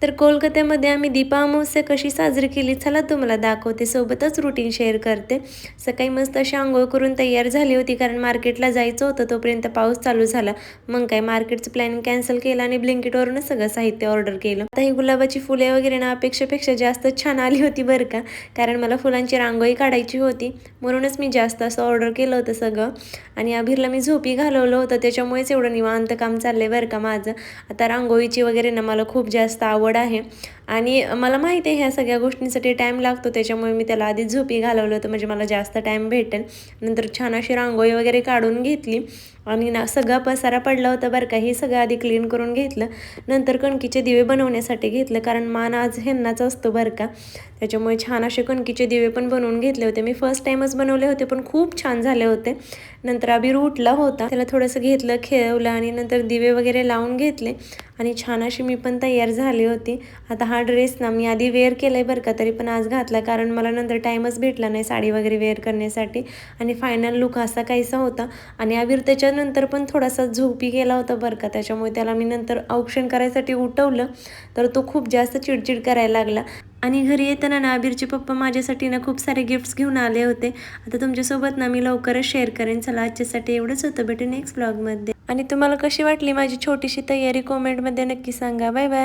तर कोलकात्यामध्ये आम्ही दीप अमावस्या कशी साजरी केली चला तुम्हाला दाखवते, सोबतच रुटीन शेअर करते. सकाळी मस्त अशी अंघोळ करून तयार झाली होती, कारण मार्केटला जायचं होतं. तोपर्यंत पाऊस चालू झाला. मग काय मार्केटचं प्लॅनिंग कॅन्सल केलं आणि ब्लिंकिटवरूनच सगळं साहित्य ऑर्डर केलं. आता ही गुलाबाची फुले वगैरे ना अपेक्षेपेक्षा जास्त छान आली होती बरं का, कारण मला फुलांची रांगोळी काढायची होती, म्हणूनच मी जास्त असं ऑर्डर केलं होतं सगळं. आणि अभिरला मी झोपी घालवलं होतं, त्याच्यामुळेच एवढं निवांत काम चाललंय बरं का माझं. आता रांगोळीची वगैरे ना मला खूप जास्त आवड आहे आणि मला माहिती आहे ह्या सगळ्या गोष्टींसाठी टाईम लागतो, त्याच्यामुळे मी त्याला आधीच झोपी घालवलं होतं, म्हणजे मला जास्त टाईम भेटेल. नंतर छान अशी रांगोळी वगैरे काढून घेतली आणि ना सगळा पसारा पडला होता बरं का, हे सगळं आधी क्लीन करून घेतलं. नंतर कणकीचे दिवे बनवण्यासाठी घेतलं, कारण मान आज ह्यांनाच असतो बरं का, त्याच्यामुळे छान असे कणकीचे दिवे पण बनवून घेतले होते. मी फर्स्ट टाईमच बनवले होते, पण खूप छान झाले होते. नंतर अभिर उठला होता, त्याला थोडंसं घेतलं, खेळवलं आणि नंतर दिवे वगैरे लावून घेतले आणि छान अशी मी पण तयार झाली होती. आता हा ड्रेस ना मी आधी वेअर केला आहे बरं का, तरी पण आज घातला, कारण मला नंतर टाईमच भेटला नाही साडी वगैरे वेअर करण्यासाठी. आणि फायनल लुक असा काहीसा होता. आणि अभिर त्याच्यानंतर पण थोडासा झोपी गेला होता बरं का, त्याच्यामुळे त्याला मी नंतर औक्षण करायसाठी उठवलं, तर तो खूप जास्त चिडचिड करायला लागला. आणि घरी येताना ना अभिरचे पप्पा माझ्यासाठी ना खूप सारे गिफ्ट्स घेऊन आले होते. आता तुमच्यासोबत ना मी लवकरच शेअर करेन. चला आजच्यासाठी एवढंच होतं, भेटू नेक्स्ट ब्लॉगमध्ये. आणि तुम्हाला कशी वाटली माझी छोटीशी तयारी कमेंटमध्ये नक्की सांगा. Bye bye.